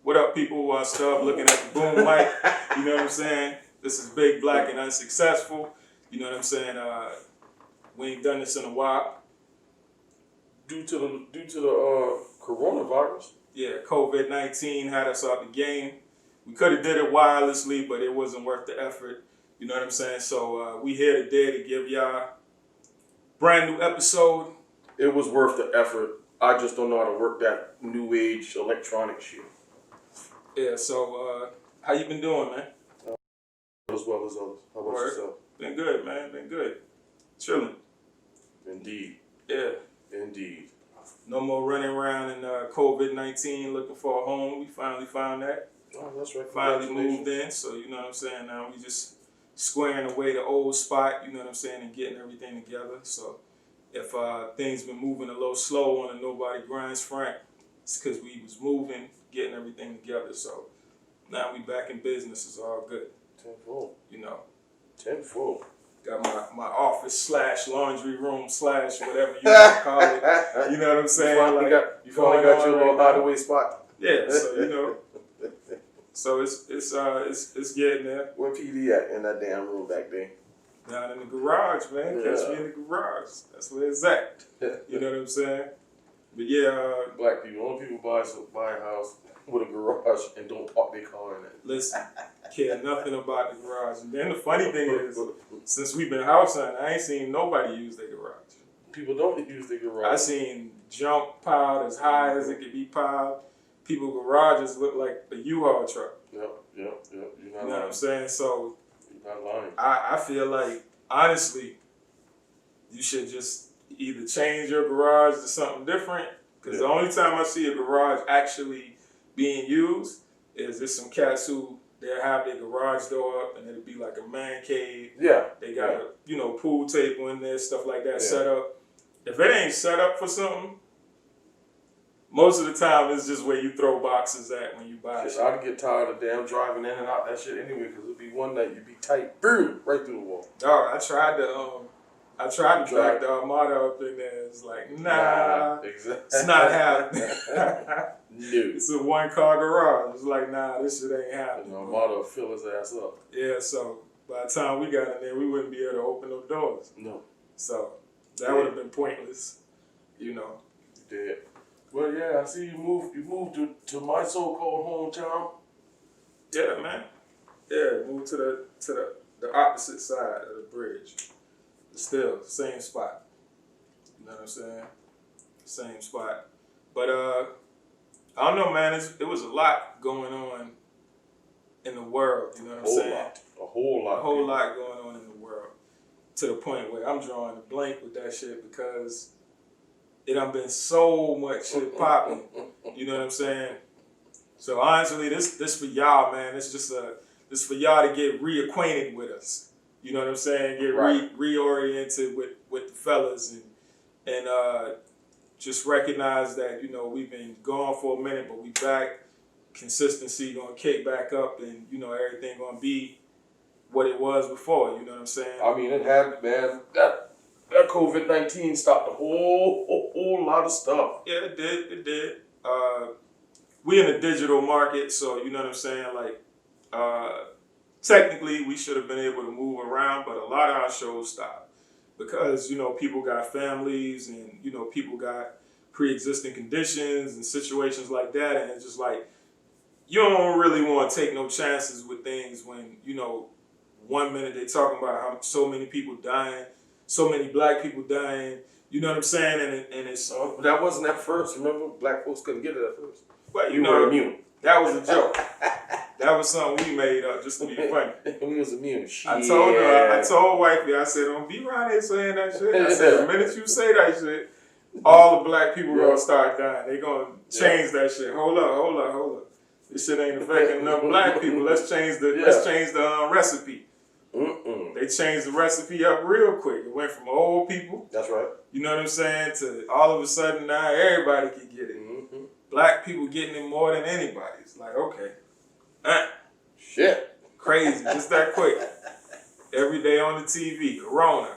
What up, people? Stop looking at the boom mic. You know what I'm saying? This is Big Black and Unsuccessful. You know what I'm saying? We ain't done this in a while. Due to the coronavirus. Yeah, COVID-19 had us out the game. We could have did it wirelessly, but it wasn't worth the effort. You know what I'm saying? So we here today to give y'all brand new episode. It was worth the effort. I just don't know how to work that new age electronic shit. Yeah, so how you been doing, man? As well as others. How about yourself? Been good, man. Been good. Chilling. Indeed. Yeah. Indeed. No more running around in COVID-19 looking for a home. We finally found that. Oh, that's right. Finally moved in. So, you know what I'm saying? Now we just squaring away the old spot, you know what I'm saying, and getting everything together. So if things been moving a little slow on a nobody grinds front, it's because we was moving, getting everything together. So now we back in business. It's all good. Tenfold. You know. Tenfold. Got my office / laundry room / whatever you want to call it. You know what I'm saying? You finally got your little hideaway spot. Yeah, so you know. So it's getting there. Where PD at in that damn room back there? Down in the garage, man. Yeah. Catch me in the garage. That's where it's at. You know what I'm saying? But yeah. Black people. Only people buy a house with a garage and don't park their car in it. Listen, care nothing about the garage. And then the funny thing is, since we've been house hunting, I ain't seen nobody use their garage. People don't use their garage. I seen junk piled as high as it could be piled. People garages look like a U-Haul truck. Yep. You're not You know lying. what I'm saying? So You're not lying. I feel like, honestly, you should just either change your garage to something different. Because the only time I see a garage actually being used is there's some cats who they'll have their garage door up and it'll be like a man cave. Yeah. They got a pool table in there, stuff like that set up. If it ain't set up for something, most of the time it's just where you throw boxes at when you buy shit. I'd get tired of damn driving in and out that shit anyway, because it'd be one night you'd be tight, boom, right through the wall. Dog, I tried to drag the Armada up in there. It's like, nah, exactly. It's not happening. No. It's a one-car garage. It's like, nah, this shit ain't happening. The Armada will fill his ass up. Yeah, so by the time we got in there, we wouldn't be able to open no doors. No. So that would have been pointless, you know. You did. Well, yeah, I see you moved to my so-called hometown. Yeah, man. Yeah, moved to the opposite side of the bridge. But still, same spot. You know what I'm saying? Same spot. But I don't know, man. It was a lot going on in the world. You know what I'm saying? A whole lot. A whole lot going on in the world. To the point where I'm drawing a blank with that shit because it done been so much shit popping. You know what I'm saying? So honestly, this for y'all, man. It's just this for y'all to get reacquainted with us. You know what I'm saying? Get reoriented with the fellas and just recognize that, you know, we've been gone for a minute, but we back. Consistency gonna kick back up, and you know everything gonna be what it was before. You know what I'm saying? I mean, it had, man. That COVID-19 stopped a whole lot of stuff. Yeah, it did. It did. We in the digital market, so you know what I'm saying? Like, technically, we should have been able to move around, but a lot of our shows stopped because, you know, people got families and, you know, people got pre-existing conditions and situations like that. And it's just like, you don't really want to take no chances with things when, you know, 1 minute they talking about how so many people dying, so many black people dying, you know what I'm saying? And it's... But that wasn't at first. Remember, black folks couldn't get it at first. But you were immune. That was a joke. That was something we made up just to be funny. We was immune. Shit. I told wifey, I said, don't be around here saying that shit. I said, the minute you say that shit, all the black people gonna start dying. They gonna change that shit. Hold up. This shit ain't affecting enough black people. Let's change the recipe. They changed the recipe up real quick. It went from old people. That's right. You know what I'm saying? To all of a sudden now everybody can get it. Black people getting it more than anybody. It's like, okay. Shit. Crazy. Just that quick. Every day on the TV. Corona.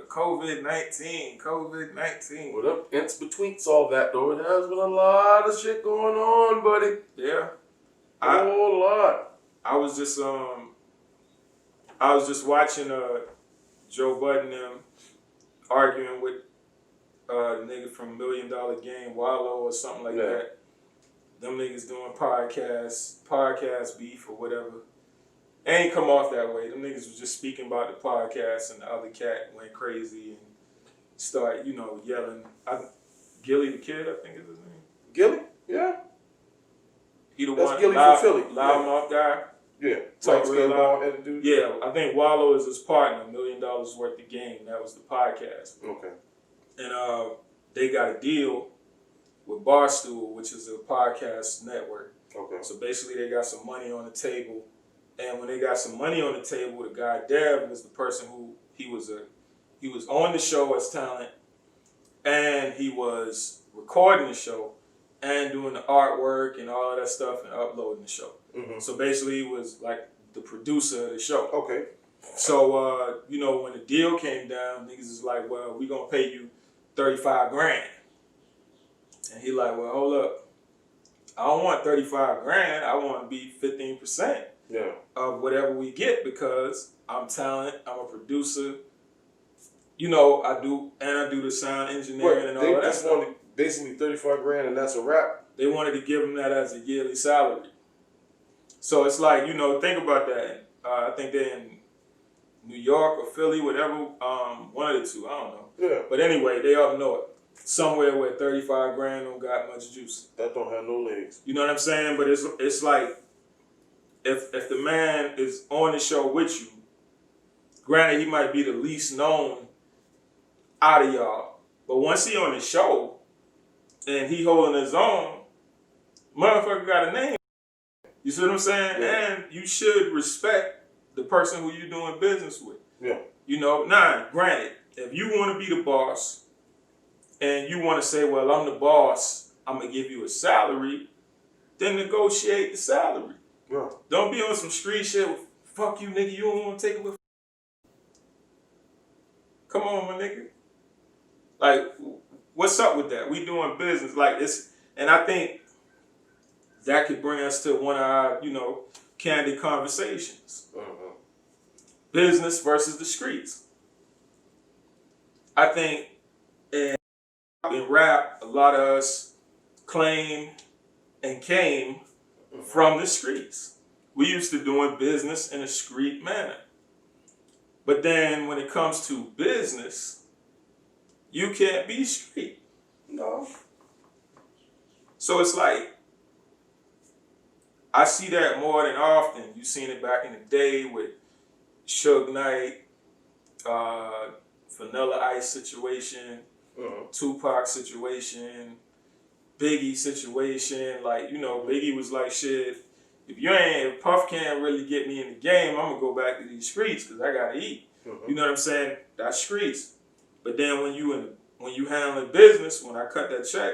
COVID-19. Well, them ins between all that though, it has been a lot of shit going on, buddy. Yeah. Whole lot. I was just watching Joe Budden them arguing with the nigga from $1 Million Game, Wallow or something like that. Them niggas doing podcast beef or whatever. It ain't come off that way. Them niggas was just speaking about the podcast, and the other cat went crazy and started, yelling. Gilly the Kid, I think is his name. Gilly? Yeah. He the That's one Gilly from Philly. Loudmouth guy. Yeah. Talks real loud. Dude. Yeah, I think Wallow is his partner, $1 Million Worth of Game. That was the podcast. Okay. And they got a deal with Barstool, which is a podcast network. Okay. So basically, they got some money on the table, and when they got some money on the table, the guy Dev was the person who he was on the show as talent, and he was recording the show and doing the artwork and all of that stuff and uploading the show. Mm-hmm. So basically, he was like the producer of the show. Okay. So when the deal came down, niggas is like, well, we gonna pay you $35,000. And he like, well, hold up. I don't want $35,000. I want to be 15% of whatever we get because I'm talent. I'm a producer. I do the sound engineering and all that. They just wanted basically $35,000 and that's a wrap. They wanted to give him that as a yearly salary. So it's like, think about that. I think they're in New York or Philly, whatever, one of the two. I don't know. Yeah. But anyway, they up north. Somewhere where $35,000 don't got much juice. That don't have no legs. You know what I'm saying? But it's like if the man is on the show with you, granted he might be the least known out of y'all, but once he on the show and he holding his own, motherfucker got a name. You see what I'm saying? Yeah. And you should respect the person who you're doing business with. Yeah. Granted, if you want to be the boss. And you want to say, well, I'm the boss, I'm going to give you a salary, then negotiate the salary. Yeah. Don't be on some street shit with, fuck you, nigga, you don't want to take it with. Come on, my nigga. Like, what's up with that? We doing business like this. And I think that could bring us to one of our, candid conversations. Uh-huh. Business versus the streets. I think in rap, a lot of us claim and came from the streets. We used to doing business in a street manner. But then when it comes to business, you can't be street. No. So it's like, I see that more than often. You seen it back in the day with Suge Knight, Vanilla Ice situation, Tupac situation, Biggie situation. Like, Biggie was like, shit, if Puff can't really get me in the game, I'm gonna go back to these streets because I gotta eat. You know what I'm saying? That's streets. But then when you handling business, when I cut that check,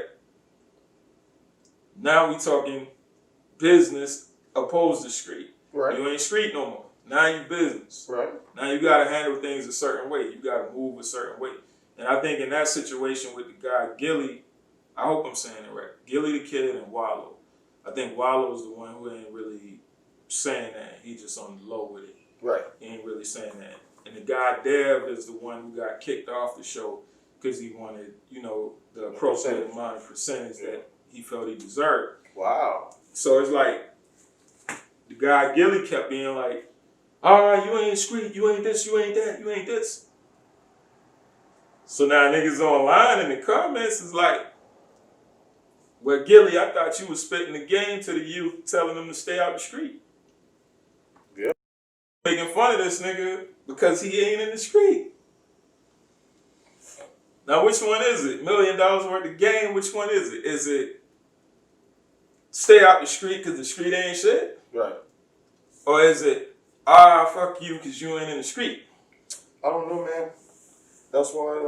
now we talking business opposed to street. Right. You ain't street no more. Now you business. Right. Now you gotta handle things a certain way. You gotta move a certain way. And I think in that situation with the guy Gilly, I hope I'm saying it right, Gilly the Kid and Wallow. I think Wallow's the one who ain't really saying that. He just on the low with it. Right. He ain't really saying that. And the guy Dev is the one who got kicked off the show because he wanted, the appropriate amount of percentage that he felt he deserved. Wow. So it's like the guy Gilly kept being like, all right, you ain't street, you ain't this, you ain't that, you ain't this. So now niggas online in the comments is like, well, Gilly, I thought you was spitting the game to the youth, telling them to stay out the street. Yeah. Making fun of this nigga because he ain't in the street. Now, which one is it? $1 million worth of game, which one is it? Is it stay out the street because the street ain't shit? Right. Or is it, fuck you because you ain't in the street? I don't know, man. That's why,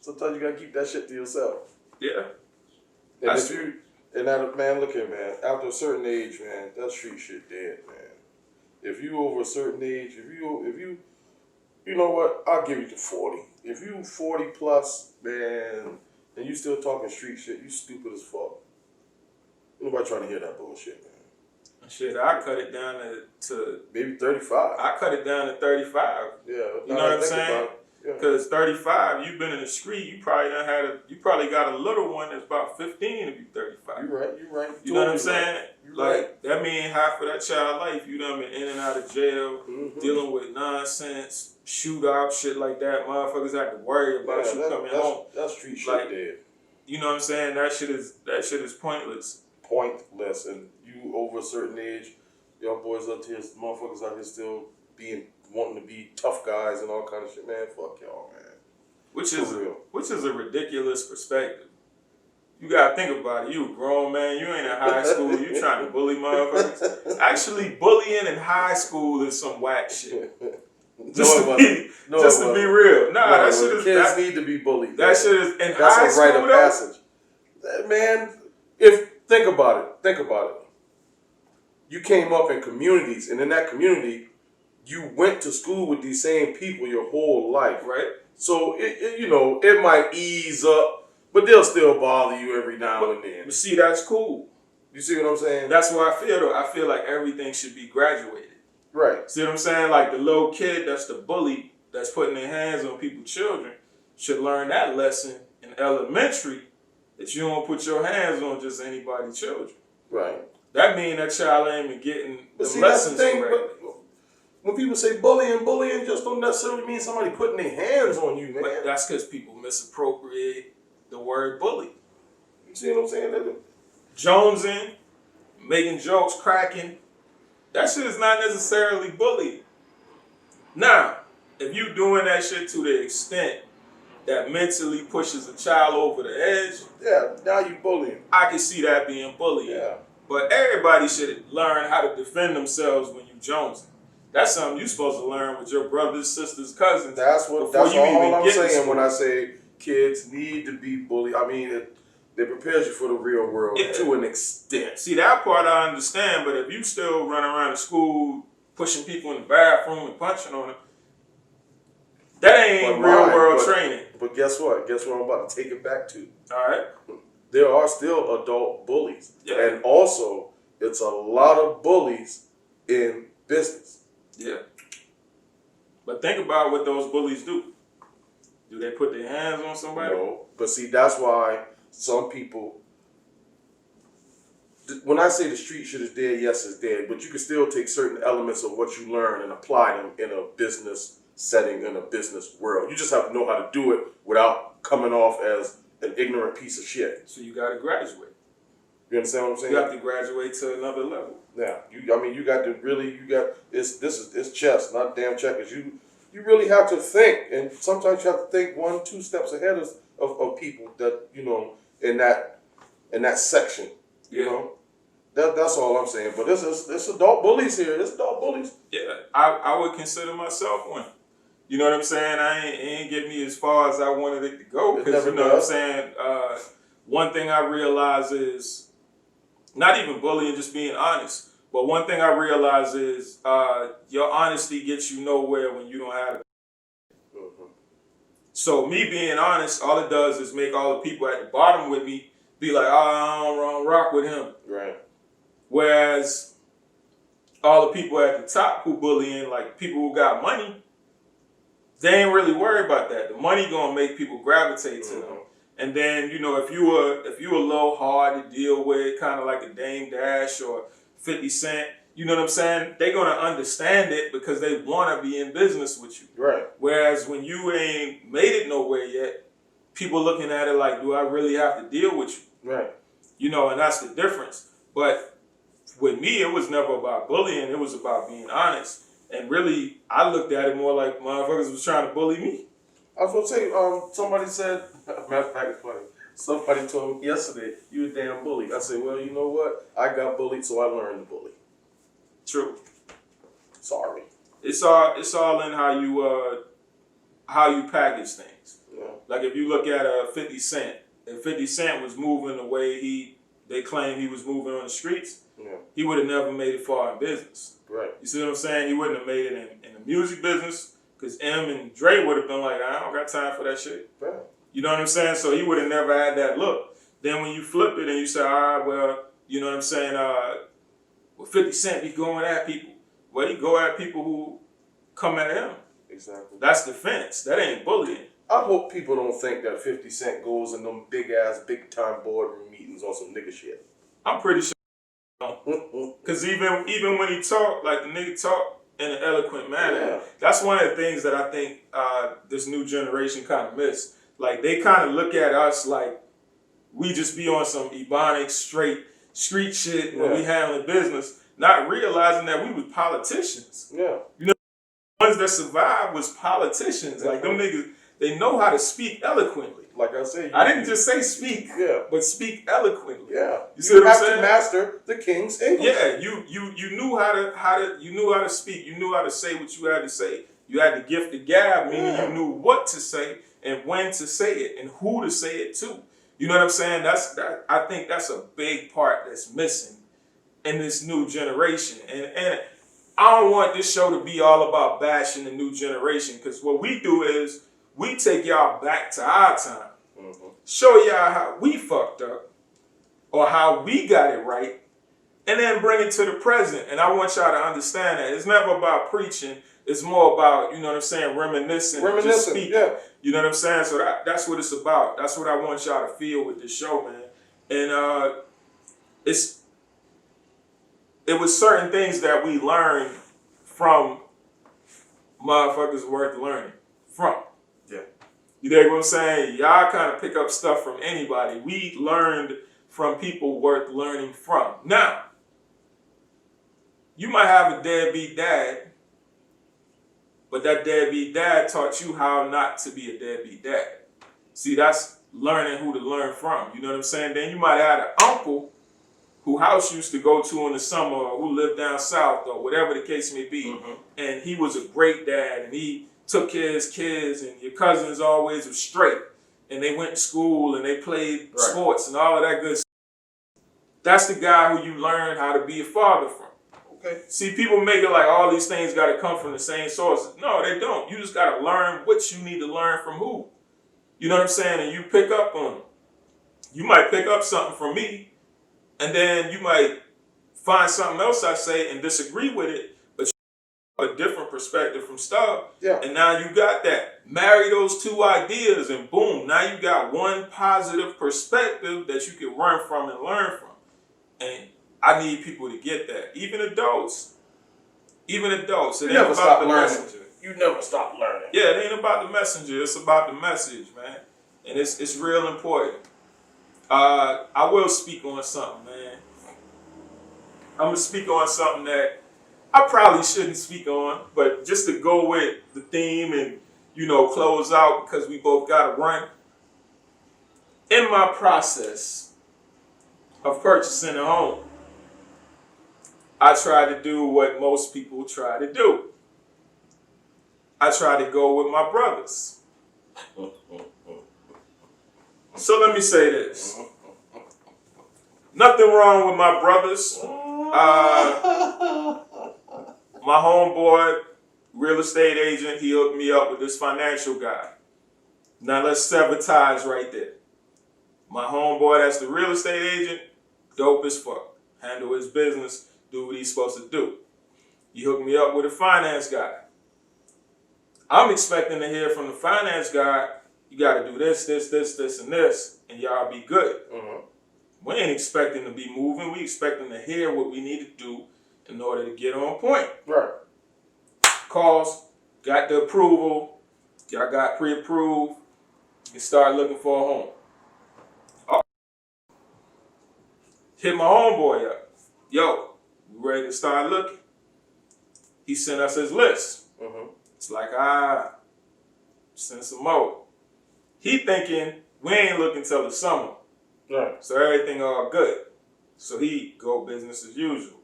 sometimes you gotta keep that shit to yourself. Yeah. And man, look here, man. After a certain age, man, that street shit dead, man. If you over a certain age, if you know what, I'll give you to 40. If you 40 plus, man, and you still talking street shit, you stupid as fuck. Nobody nobody trying to hear that bullshit, man. Shit, I cut it down to maybe 35. I cut it down to 35. Yeah, you know what I'm saying? Because 35, you've been in the street, you probably got a little one that's about 15 to be 35. You're right. You know what I'm saying? Right. Like, that means half of that child life, you done been in and out of jail, dealing with nonsense, shootout, shit like that. Motherfuckers have to worry about you coming home. That's street shit, like, dead. You know what I'm saying? That shit is pointless. Pointless. And you over a certain age, young boys up here, motherfuckers out here still wanting to be tough guys and all kind of shit. Man, fuck y'all, man. Which is a ridiculous perspective. You gotta think about it. You a grown man. You ain't in high school. You trying to bully motherfuckers. Actually, bullying in high school is some whack shit. Just to be real. Nah, that shit is. Kids need to be bullied. That shit is in high school. That's a rite of passage. Man, think about it. You came up in communities, and in that community, you went to school with these same people your whole life. Right. So it might ease up, but they'll still bother you every now and then. But see, that's cool. You see what I'm saying? That's what I feel though. I feel like everything should be graduated. Right. See what I'm saying? Like the little kid that's the bully that's putting their hands on people's children should learn that lesson in elementary, that you don't put your hands on just anybody's children. Right. That means that child ain't even getting the lessons that's the thing, correct. When people say bullying just don't necessarily mean somebody putting their hands on you, man. But that's because people misappropriate the word bully. You see what I'm saying? Jonesing, making jokes, cracking, that shit is not necessarily bullying. Now, if you doing that shit to the extent that mentally pushes a child over the edge, yeah, now you bullying. I can see that being bullying. Yeah. But everybody should learn how to defend themselves when you jonesing. That's something you're supposed to learn with your brothers, sisters, cousins. That's all I'm saying when I say kids need to be bullied. I mean, it prepares you for the real world to an extent. See, that part I understand, but if you still run around the school pushing people in the bathroom and punching on them, that ain't real world training. But guess what? Guess what I'm about to take it back to? All right. There are still adult bullies. Yeah. And also, it's a lot of bullies in business. Yeah. But think about what those bullies do. Do they put their hands on somebody? No. But see, that's why some people, when I say the street shit is dead, yes, it's dead. But you can still take certain elements of what you learn and apply them in a business setting, in a business world. You just have to know how to do it without coming off as an ignorant piece of shit. So you got to graduate. You understand what I'm saying? You have to graduate to another level. Yeah, you got to really, it's chess, not damn checkers. You really have to think, and sometimes you have to think 1-2 steps ahead of people that, in that section, you know. That's all I'm saying. But this adult bullies here. This adult bullies. Yeah, I would consider myself one. You know what I'm saying? It ain't get me as far as I wanted it to go. Because you know what I'm saying? One thing I realize is, not even bullying, just being honest. But one thing I realize is your honesty gets you nowhere when you don't have it. Mm-hmm. So me being honest, all it does is make all the people at the bottom with me be like, I don't rock with him. Right. Whereas all the people at the top who bullying, like people who got money, they ain't really worried about that. The money gonna make people gravitate to them. And then, if you a little hard to deal with, kind of like a Dame Dash or 50 Cent, you know what I'm saying? They're going to understand it because they want to be in business with you. Right. Whereas when you ain't made it nowhere yet, people looking at it like, do I really have to deal with you? Right. And that's the difference. But with me, it was never about bullying. It was about being honest. And really, I looked at it more like motherfuckers was trying to bully me. I was going to say, somebody said, matter of fact, it's funny. Somebody told me yesterday, you a damn bully. I said, well, you know what? I got bullied, so I learned to bully. True. Sorry. It's all in how you package things. Yeah. Like if you look at 50 Cent, if 50 Cent was moving the way they claim he was moving on the streets, he would have never made it far in business. Right. You see what I'm saying? He wouldn't have made it in the music business because M and Dre would have been like, I don't got time for that shit. Right. You know what I'm saying? So he would have never had that look. Then when you flip it and you say, all right, well, You know what I'm saying? Well, 50 Cent be going at people. Well, he go at people who come at him. Exactly. That's defense. That ain't bullying. I hope people don't think that 50 Cent goes in them big time boardroom meetings on some nigga shit. I'm pretty sure. Because even when he talk, like the nigga talk in an eloquent manner, that's one of the things that I think this new generation kind of miss. Like, they kind of look at us like we just be on some Ebonics straight street shit when we handling business, not realizing that we was politicians. Yeah. You know, the ones that survived was politicians. Like, them niggas, they know how to speak eloquently. Like I said, I didn't just say speak, but speak eloquently. Yeah, you see what I'm have saying? to master the King's English. Yeah, you knew how to speak. You knew how to say what you had to say. You had the gift of gab, meaning you knew what to say and when to say it and who to say it to. You know what I'm saying? I think that's a big part that's missing in this new generation. And I don't want this show to be all about bashing the new generation, because what we do is we take y'all back to our time. Show y'all how we fucked up or how we got it right, and then bring it to the present. And I want y'all to understand that it's never about preaching. It's more about, you know what I'm saying, reminiscing, just speaking. Yeah. You know what I'm saying? So that's what it's about. That's what I want y'all to feel with this show, man. And it was certain things that we learned from motherfuckers worth learning from. Yeah. You dig what I'm saying? Y'all kind of pick up stuff from anybody. We learned from people worth learning from. Now, you might have a deadbeat dad, but that deadbeat dad taught you how not to be a deadbeat dad. See, that's learning who to learn from. You know what I'm saying? Then you might have an uncle who house used to go to in the summer, or who lived down south, or whatever the case may be. And he was a great dad, and he took care of his kids, and your cousins always were straight. And they went to school, and they played sports and all of that good stuff. That's the guy who you learn how to be a father from. Okay. See, people make it like all these things got to come from the same sources. No, they don't. You just got to learn what you need to learn from who. You know what I'm saying? And you pick up on them. You might pick up something from me, and then you might find something else I say and disagree with it, but you have a different perspective from stuff. Yeah. And now you got that. Marry those two ideas, and boom, now you got one positive perspective that you can run from and learn from. And I need people to get that. Even adults. Even adults. It ain't never about stop the learning. messenger. You never stop learning. Yeah, it ain't about the messenger. It's about the message, man. And it's real important. I will speak on something, man. I'm going to speak on something that I probably shouldn't speak on, but just to go with the theme and, you know, close out, because we both got to run. In my process of purchasing a home, I try to do what most people try to do. I try to go with my brothers. So let me say this. Nothing wrong with my brothers. My homeboy, real estate agent, he hooked me up with this financial guy. Now let's sever ties right there. My homeboy, that's the real estate agent, dope as fuck. Handle his business, do what he's supposed to do. He hooked me up with a finance guy. I'm expecting to hear from the finance guy, you got to do this, this, this, this, and this, and y'all be good. We ain't expecting to be moving. We expecting to hear what we need to do in order to get on point. Right. Calls, got the approval, y'all got pre-approved, and start looking for a home. Hit my homeboy up. Yo, we ready to start looking? He sent us his list. It's like, send some more. He thinking we ain't looking till the summer. Right. So everything all good. So he go business as usual.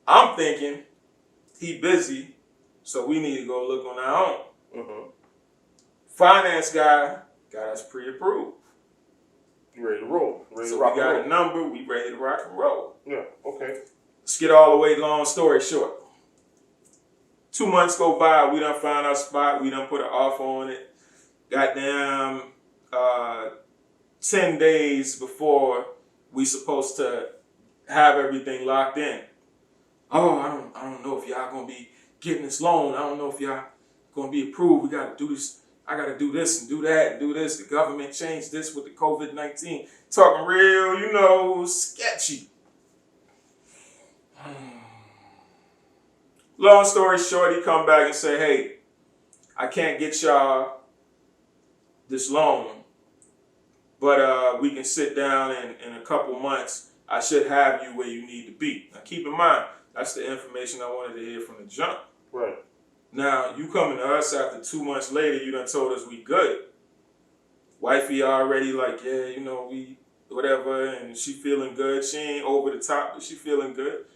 I'm thinking he busy, so we need to go look on our own. Finance guy got us pre-approved. You ready to roll? Ready So to rock we and got roll. a number, we ready to rock and roll. Yeah, okay. Let's get all the way long story short. 2 months go by, we done found our spot, we done put an offer on it. Goddamn, 10 days before we supposed to have everything locked in. Oh, I don't know if y'all gonna be getting this loan. I don't know if y'all gonna be approved. We gotta do this. I gotta do this and do that and do this. The government changed this with the COVID-19. Talking real, sketchy. Long story short, he come back and say, hey, I can't get y'all this loan, but we can sit down in a couple months. I should have you where you need to be. Now keep in mind, that's the information I wanted to hear from the jump. Right. Now, you coming to us after 2 months later, you done told us we good. Wifey already like, yeah, we whatever, and she feeling good. She ain't over the top, but she feeling good.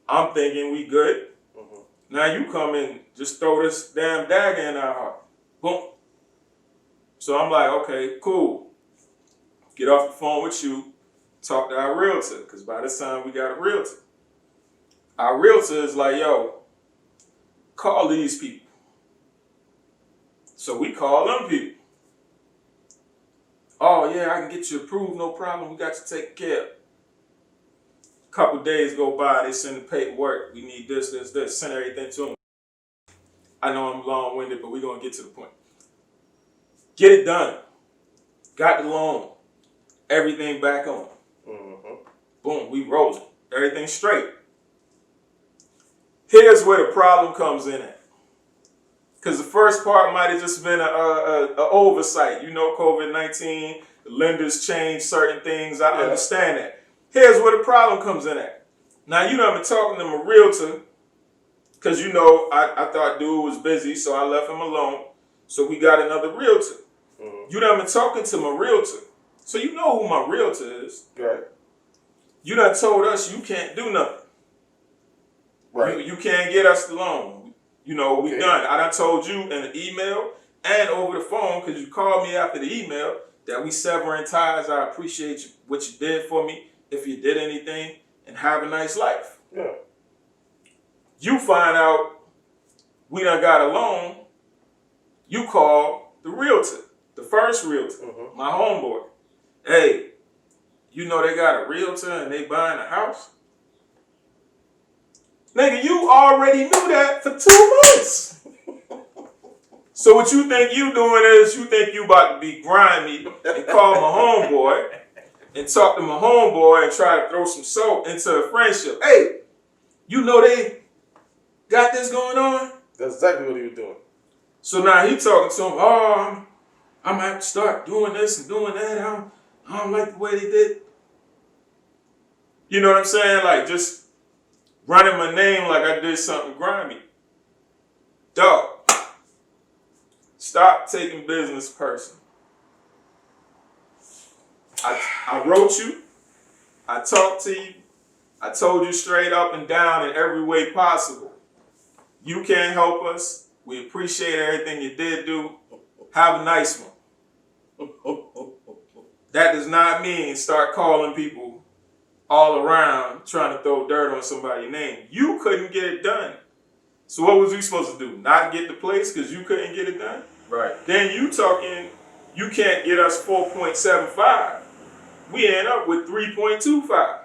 I'm thinking we good. Mm-hmm. Now you come and just throw this damn dagger in our heart. Boom. So I'm like, okay, cool. Get off the phone with you, talk to our realtor, because by this time we got a realtor. Our realtor is like, yo, call these people. So we call them people. Oh, yeah, I can get you approved, no problem. We got you taken care of. A couple days go by, they send the paperwork. We need this. Send everything to them. I know I'm long-winded, but we're going to get to the point. Get it done. Got the loan. Everything back on. Mm-hmm. Boom, we rolling. Everything straight. Here's where the problem comes in at. Because the first part might have just been a oversight. COVID-19, the lenders changed certain things. I understand that. Here's where the problem comes in at. Now, I've been talking to my realtor because, I thought dude was busy, so I left him alone. So we got another realtor. Mm-hmm. I've been talking to my realtor. So you know who my realtor is. Right. You done told us you can't do nothing. Right. You can't get us the loan. We done. I done told you in an email and over the phone, because you called me after the email, that we severing ties. I appreciate what you did for me, if you did anything, and have a nice life. Yeah. You find out we done got a loan. You call the realtor, the first realtor, mm-hmm. my homeboy. Hey, they got a realtor and they buying a house? Nigga, you already knew that for 2 months. So what you think you doing is, you think you about to be grimy and call my homeboy and talk to my homeboy and try to throw some salt into a friendship. Hey, they got this going on? That's exactly what he was doing. So now he talking to him, oh, I'm going to have to start doing this and doing that. I don't like the way they did. You know what I'm saying? Like, just running my name like I did something grimy. Dog, stop taking business personal. I wrote you. I talked to you. I told you straight up and down in every way possible. You can't help us. We appreciate everything you did do. Have a nice one. That does not mean start calling people all around trying to throw dirt on somebody's name. You couldn't get it done. So what was we supposed to do? Not get the place because you couldn't get it done? Right. Then you talking, you can't get us 4.75. We end up with 3.25.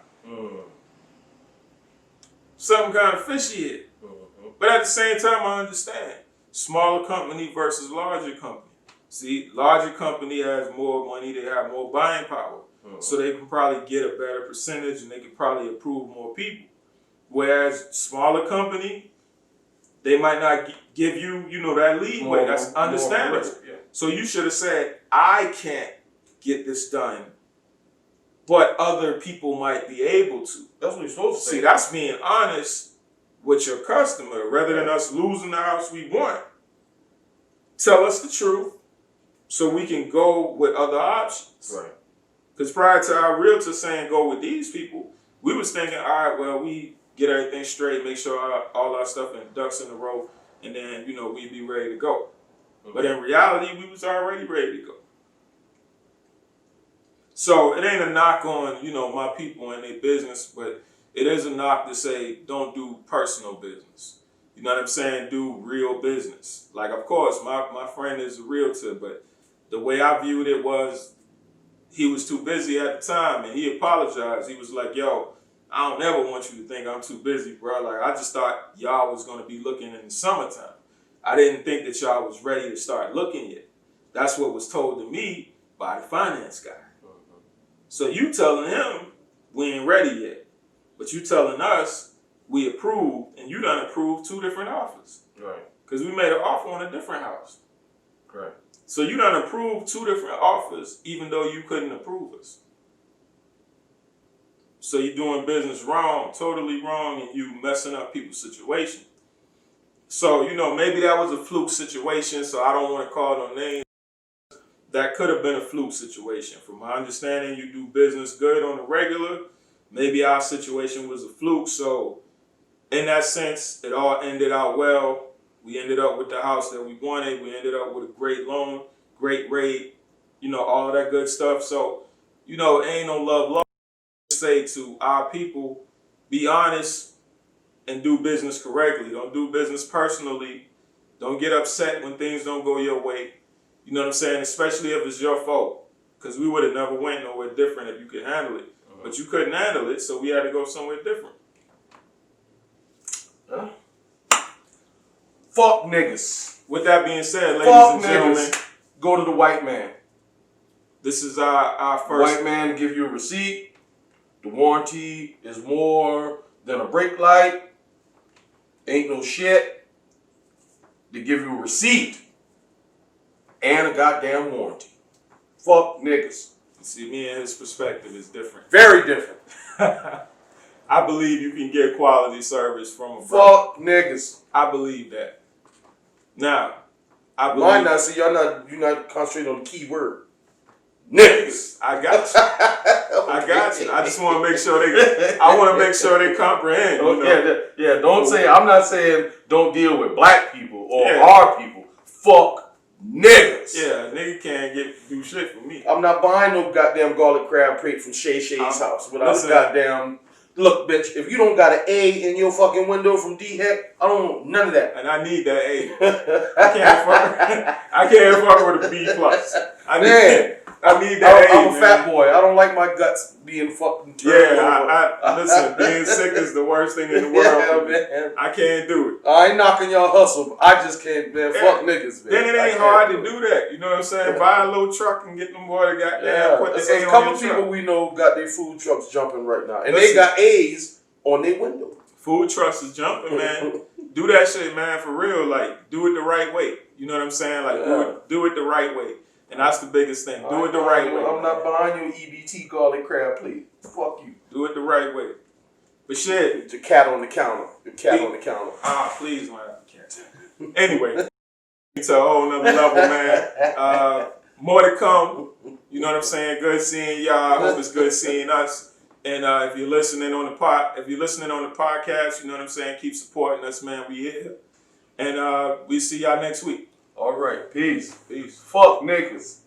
Something kind of fishy here. Mm-hmm. But at the same time, I understand. Smaller company versus larger company. See, larger company has more money, they have more buying power. Mm-hmm. So they can probably get a better percentage and they can probably approve more people. Whereas smaller company, they might not give you, that leeway. That's understandable. Yeah. So you should have said, I can't get this done, but other people might be able to. That's what you're supposed to say. See, that's being honest with your customer. Rather than us losing the house we want, tell us the truth so we can go with other options. Right. Because prior to our realtor saying go with these people, we was thinking, all right, well, we get everything straight, make sure all our stuff and ducks in a row, and then, we'd be ready to go. Mm-hmm. But in reality, we was already ready to go. So it ain't a knock on, my people and their business, but it is a knock to say don't do personal business. You know what I'm saying? Do real business. Like, of course, my friend is a realtor, but the way I viewed it was he was too busy at the time, and he apologized. He was like, yo, I don't ever want you to think I'm too busy, bro. Like, I just thought y'all was going to be looking in the summertime. I didn't think that y'all was ready to start looking yet. That's what was told to me by the finance guy. So you telling him we ain't ready yet. But you telling us we approved, and you done approved 2 different offers. Right. Because we made an offer on a different house. Right. So you done approved 2 different offers, even though you couldn't approve us. So you're doing business wrong, totally wrong, and you messing up people's situation. So, maybe that was a fluke situation, so I don't want to call no names. That could have been a fluke situation. From my understanding, you do business good on the regular. Maybe our situation was a fluke. So in that sense, it all ended out well. We ended up with the house that we wanted. We ended up with a great loan, great rate, all that good stuff. So, it ain't no love lost. Say to our people, be honest and do business correctly. Don't do business personally. Don't get upset when things don't go your way. You know what I'm saying? Especially if it's your fault. Because we would have never went nowhere different if you could handle it. But you couldn't handle it, so we had to go somewhere different. Fuck niggas. With that being said, ladies and gentlemen, go to the white man. This is our first. White man give you a receipt. The warranty is more than a brake light. Ain't no shit. They give you a receipt and a goddamn warranty. Fuck niggas. See, me and his perspective is different. Very different. I believe you can get quality service from a Fuck niggas. I believe that. Now, I believe. Why not? See, you're not concentrating on the key word. Niggas. I got you. I got you. I just want to make sure they comprehend. Yeah. Don't say. I'm not saying don't deal with black people or our people. Fuck niggas. Yeah, nigga can't do shit for me. I'm not buying no goddamn garlic crab plate from Shay Shay's house without a goddamn. Look, bitch, if you don't got an A in your fucking window from D-Heck, I don't want none of that. And I need that A. I can't fuck with a B plus. I need that A. I'm a fat boy. I don't like my guts being fucking turned over. Listen, being sick is the worst thing in the world. Man. I can't do it. I ain't knocking y'all hustle. I just can't, man. Fuck niggas, man. Then it ain't hard to do that. You know what I'm saying? Buy a little truck and get them boy to goddamn put the A on your truck. A couple people we know got their food trucks jumping right now. And they got A's on their window. Food trucks is jumping, man. Do that shit, man, for real. Like, do it the right way. You know what I'm saying? Like, do it the right way. And that's the biggest thing. Do it the right way. I'm not buying your EBT garlic crab plate. Fuck you. Do it the right way. But shit. The cat on the counter. The cat on the counter. Please don't have the cat. Anyway. To a whole nother level, man. More to come. You know what I'm saying? Good seeing y'all. I hope it's good seeing us. And if you're listening on the podcast, you know what I'm saying? Keep supporting us, man. We here. And we see y'all next week. All right. Peace. Peace. Fuck niggas.